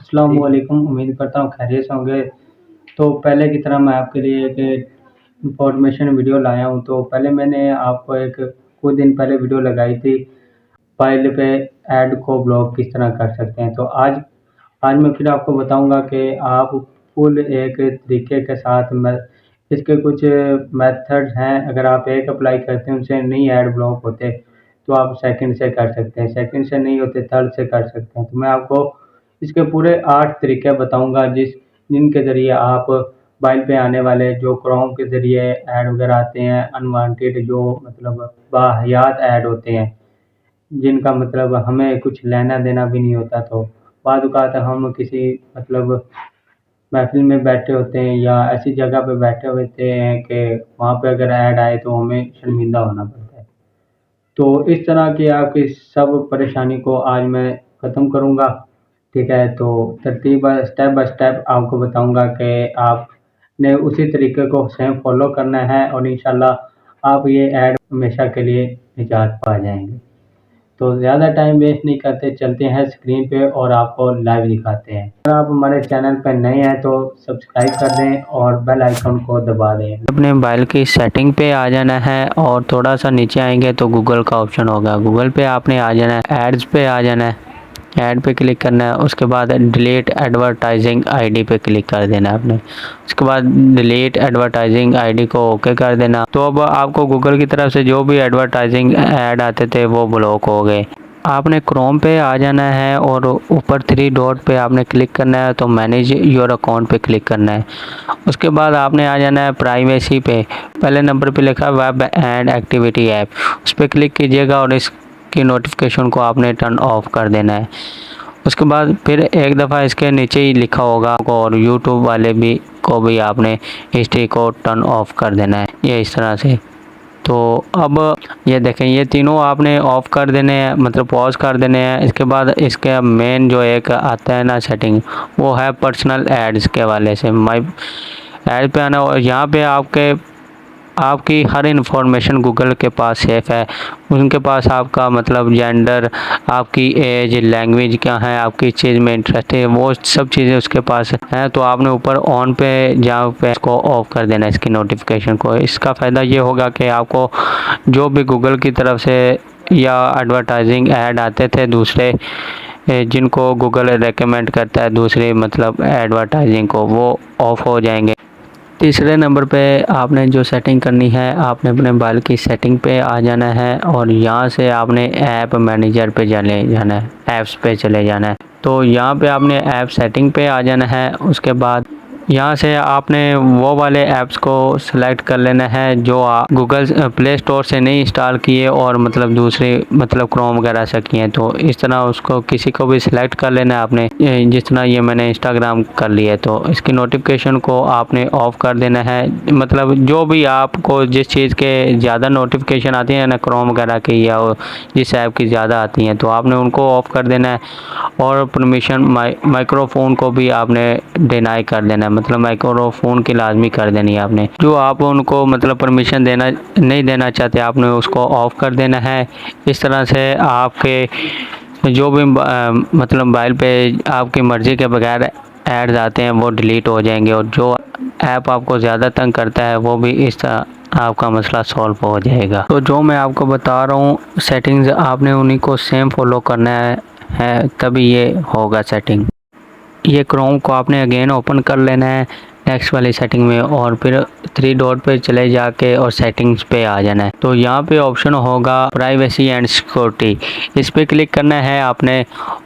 अस्सलामुअलैकुम। उम्मीद करता हूँ खैरियत से होंगे। तो पहले की तरह मैं आपके लिए एक इन्फॉर्मेशन वीडियो लाया हूँ। तो पहले मैंने आपको कुछ दिन पहले वीडियो लगाई थी, फाइल पे ऐड को ब्लॉक किस तरह कर सकते हैं। तो आज आज मैं फिर आपको बताऊंगा कि आप फुल एक तरीके के साथ मैं इसके कुछ मेथड्स हैं। अगर आप एक अप्लाई करते हैं उनसे नहीं ऐड ब्लॉक होते तो आप सेकंड से कर सकते हैं, सेकंड से नहीं होते थर्ड से कर सकते हैं। तो मैं आपको इसके पूरे 8 तरीके बताऊंगा जिनके ज़रिए आप मोबाइल पे आने वाले जो क्रोम के ज़रिए ऐड वगैरह आते हैं, अनवांटेड जो मतलब वाहियात ऐड होते हैं, जिनका मतलब हमें कुछ लेना देना भी नहीं होता। तो बाद औक़ात हम किसी मतलब महफ़िल में बैठे होते हैं या ऐसी जगह पे बैठे होते हैं कि वहाँ पे अगर ऐड आए तो हमें शर्मिंदा होना पड़ता है। तो इस तरह की आपकी सब परेशानी को आज मैं ख़त्म करूँगा। ठीक है, तो तरतीब स्टेप बाय स्टेप आपको बताऊँगा कि आपने उसी तरीके को सेम फॉलो करना है और इंशाल्लाह आप ये ऐड हमेशा के लिए निजात पा जाएँगे। तो ज़्यादा टाइम वेस्ट नहीं करते, चलते हैं स्क्रीन पे और आपको लाइव दिखाते हैं। अगर आप हमारे चैनल पर नए हैं तो सब्सक्राइब कर दें और बेल आइकन को दबा दें। अपने मोबाइल की सेटिंग पे आ जाना है और थोड़ा सा नीचे आएंगे तो गूगल का ऑप्शन होगा। गूगल पे आपने आ जाना है, एड्स पे आ जाना है, ऐड पे क्लिक करना है। उसके बाद डिलीट एडवर्टाइजिंग आईडी पे क्लिक कर देना है आपने। उसके बाद डिलीट एडवर्टाइजिंग आईडी को ओके कर देना। तो अब आपको गूगल की तरफ से जो भी एडवर्टाइजिंग ऐड आते थे वो ब्लॉक हो गए। आपने क्रोम पे आ जाना है और ऊपर 3 डॉट पे आपने क्लिक करना है, तो मैनेज योर अकाउंट पे क्लिक करना है। उसके बाद आपने आ जाना है प्राइवेसी पे। पहले नंबर पे लिखा है वेब एंड एक्टिविटी ऐप, उस पर क्लिक कीजिएगा और इसकी नोटिफिकेशन को आपने टर्न ऑफ कर देना है। उसके बाद फिर एक दफ़ा इसके नीचे ही लिखा होगा और यूट्यूब वाले को भी आपने हिस्ट्री को टर्न ऑफ कर देना है, ये इस तरह से। तो अब ये देखें, ये तीनों आपने ऑफ़ कर देने हैं, मतलब पॉज कर देने हैं। इसके बाद इसके मेन जो एक आता है ना सेटिंग, वो है पर्सनल एड्स के वाले से माई ऐड पे आना। और यहाँ पे आपकी हर इंफॉर्मेशन गूगल के पास सेफ़ है। उनके पास आपका मतलब जेंडर, आपकी एज, लैंग्वेज क्या है, आपकी चीज़ में इंटरेस्ट है, वो सब चीज़ें उसके पास हैं। तो आपने ऊपर ऑन पे जहाँ पे इसको ऑफ कर देना है, इसकी नोटिफिकेशन को। इसका फ़ायदा ये होगा कि आपको जो भी गूगल की तरफ से या एडवर्टाइजिंग ऐड आते थे दूसरे जिनको गूगल रेकमेंड करता है दूसरे मतलब एडवर्टाइजिंग को, वो ऑफ़ हो जाएंगे। तीसरे नंबर पे आपने जो सेटिंग करनी है, आपने अपने मोबाइल की सेटिंग पे आ जाना है और यहाँ से आपने ऐप मैनेजर पे चले जाना है, ऐप्स पे चले जाना है। तो यहाँ पे आपने ऐप सेटिंग पे आ जाना है। उसके बाद यहाँ से आपने वो वाले ऐप्स को सिलेक्ट कर लेना है जो आप गूगल प्ले स्टोर से नहीं इंस्टॉल किए और मतलब दूसरे मतलब क्रोम वगैरह से किए हैं। तो इस तरह उसको किसी को भी सिलेक्ट कर लेना है आपने। जिस तरह ये मैंने इंस्टाग्राम कर लिया है, तो इसकी नोटिफिकेशन को आपने ऑफ़ कर देना है। मतलब जो भी आपको जिस चीज़ के ज़्यादा नोटिफिकेशन आती हैं ना क्रोम वगैरह की, या जिस ऐप की ज़्यादा आती हैं, तो आपने उनको ऑफ़ कर देना है। और परमिशन माइक्रोफोन को भी आपने डिनाई कर देना है, मतलब माइक्रोफोन की लाजमी कर देनी है आपने। जो आप उनको मतलब परमिशन नहीं देना चाहते, आपने उसको ऑफ़ कर देना है। इस तरह से आपके जो भी मतलब मोबाइल पे आपकी मर्ज़ी के बगैर ऐड्स आते हैं वो डिलीट हो जाएंगे, और जो ऐप आपको ज़्यादा तंग करता है वो भी इस तरह आपका मसला सॉल्व हो जाएगा। तो जो मैं आपको बता रहा हूँ सेटिंग्स, आपने उन्हीं को सेम फॉलो करना है तभी ये होगा सेटिंग। ये क्रोम को आपने अगेन ओपन कर लेना है नेक्स्ट वाली सेटिंग में, और फिर 3 डॉट पे चले जाके और सेटिंग्स पे आ जाना है। तो यहाँ पे ऑप्शन होगा प्राइवेसी एंड सिक्योरिटी, इस पे क्लिक करना है आपने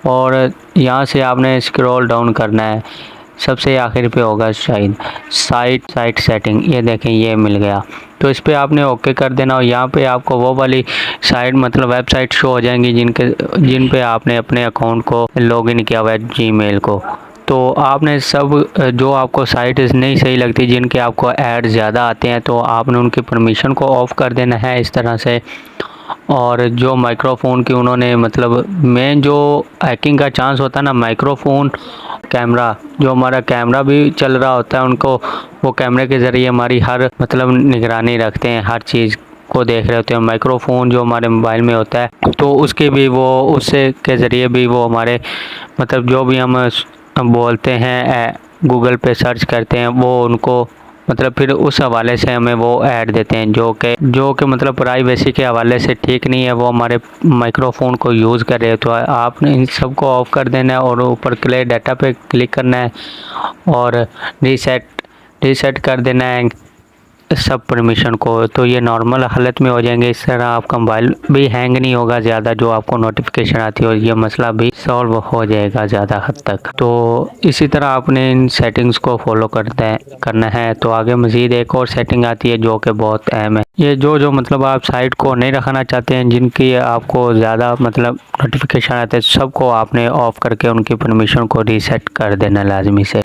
और यहाँ से आपने स्क्रॉल डाउन करना है। सबसे आखिर पे होगा शायद साइट सेटिंग, ये देखें ये मिल गया। तो इस पे आपने ओके कर देना और यहाँ पे आपको वो वाली साइट मतलब वेबसाइट शो हो जाएंगी जिन पे आपने अपने अकाउंट को लॉगिन किया हुआ है जीमेल को। तो आपने सब जो आपको साइट नहीं सही लगती, जिनके आपको ऐड ज़्यादा आते हैं, तो आपने उनकी परमिशन को ऑफ़ कर देना है इस तरह से। और जो माइक्रोफोन की उन्होंने मतलब मेन जो हैकिंग का चांस होता है ना, माइक्रोफोन कैमरा, जो हमारा कैमरा भी चल रहा होता है, उनको वो कैमरे के ज़रिए हमारी हर मतलब निगरानी रखते हैं, हर चीज़ को देख रहे होते हैं। माइक्रोफोन जो हमारे मोबाइल में होता है, तो उसके भी वो उससे के ज़रिए भी वो हमारे मतलब जो भी हम बोलते हैं, गूगल पे सर्च करते हैं, वो उनको मतलब फिर उस हवाले से हमें वो ऐड देते हैं जो कि मतलब प्राइवेसी के हवाले से ठीक नहीं है। वो हमारे माइक्रोफोन को यूज़ कर रहे हैं। तो आपने इन सब को ऑफ़ कर देना है और ऊपर क्लियर डाटा पे क्लिक करना है और रीसेट कर देना है सब परमिशन को। तो ये नॉर्मल हालत में हो जाएंगे। इस तरह आपका मोबाइल भी हैंग नहीं होगा ज़्यादा, जो आपको नोटिफिकेशन आती है, और ये मसला भी सॉल्व हो जाएगा ज़्यादा हद तक। तो इसी तरह आपने इन सेटिंग्स को फॉलो करना है। तो आगे मज़ीद एक और सेटिंग आती है जो कि बहुत अहम है। ये जो मतलब आप साइट को नहीं रखना चाहते हैं, जिनकी आपको ज़्यादा मतलब नोटिफिकेशन आते हैं, सबको आपने ऑफ़ करके उनकी परमिशन को रीसेट कर देना लाजमी से।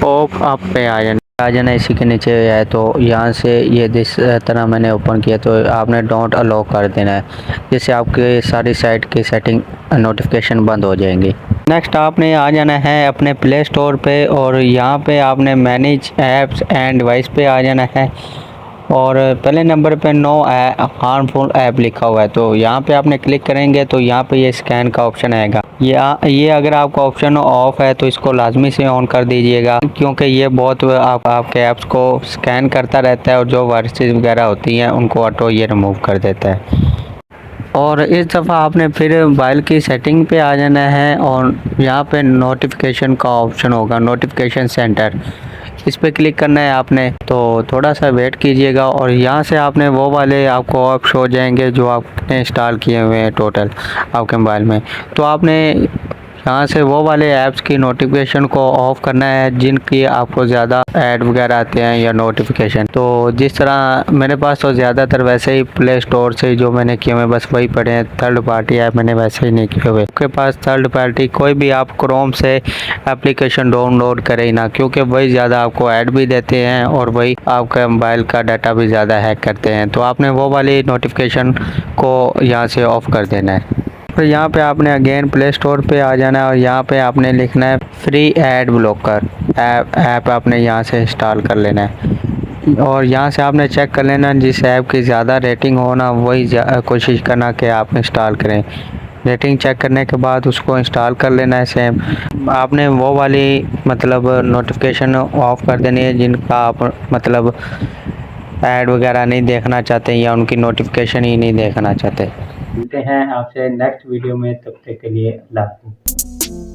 ऑफ आप पे आ जाना इसी के नीचे है। तो यहाँ से ये जिस तरह मैंने ओपन किया तो आपने डोंट अलाउ कर देना है, जिससे आपके सारी साइट की सेटिंग नोटिफिकेशन बंद हो जाएंगी। नेक्स्ट आपने आ जाना है अपने प्ले स्टोर पे और यहाँ पे आपने मैनेज ऐप्स एंड डिवाइस पे आ जाना है और पहले नंबर पे नो हार्मफुल ऐप लिखा हुआ है। तो यहाँ पे आपने क्लिक करेंगे तो यहाँ पे ये स्कैन का ऑप्शन आएगा। ये अगर आपका ऑप्शन ऑफ है तो इसको लाजमी से ऑन कर दीजिएगा, क्योंकि ये बहुत आपके ऐप्स को स्कैन करता रहता है और जो वायरसेस वगैरह होती हैं उनको ऑटो ये रिमूव कर देता है। और इस दफ़ा आपने फिर मोबाइल की सेटिंग पे आ जाना है और यहाँ पे नोटिफिकेशन का ऑप्शन होगा, नोटिफिकेशन सेंटर, इस पर क्लिक करना है आपने। तो थोड़ा सा वेट कीजिएगा और यहाँ से आपने वो वाले आपको ऐप्स हो जाएंगे जो आपने इंस्टॉल किए हुए हैं टोटल आपके मोबाइल में। तो आपने यहाँ से वो वाले ऐप्स की नोटिफिकेशन को ऑफ़ करना है जिनकी आपको ज़्यादा ऐड वगैरह आते हैं या नोटिफिकेशन। तो जिस तरह मेरे पास तो ज़्यादातर वैसे ही प्ले स्टोर से जो मैंने किए हुए बस वही पड़े हैं। थर्ड पार्टी ऐप मैंने वैसे ही नहीं किए हुए। आपके पास थर्ड पार्टी कोई भी आप क्रोम से एप्लीकेशन डाउनलोड करें ना, क्योंकि वही ज़्यादा आपको ऐड भी देते हैं और वही आपका मोबाइल का डाटा भी ज़्यादा हैक करते हैं। तो आपने वो वाली नोटिफिकेशन को यहाँ से ऑफ़ कर देना है। फिर यहाँ पे आपने अगेन प्ले स्टोर पे आ जाना है और यहाँ पे आपने लिखना है फ्री ऐड ब्लॉकर ऐप आपने यहाँ से इंस्टॉल कर लेना है और यहाँ से आपने चेक कर लेना जिस ऐप की ज़्यादा रेटिंग हो ना वही कोशिश करना कि आप इंस्टॉल करें। रेटिंग चेक करने के बाद उसको इंस्टॉल कर लेना है। सेम आपने वो वाली मतलब नोटिफिकेशन ऑफ़ कर देनी है जिनका आप मतलब ऐड वगैरह नहीं देखना चाहते या उनकी नोटिफिकेशन ही नहीं देखना चाहते। मिलते हैं आपसे नेक्स्ट वीडियो में, तब तक के लिए अल्लाह हाफ़िज़।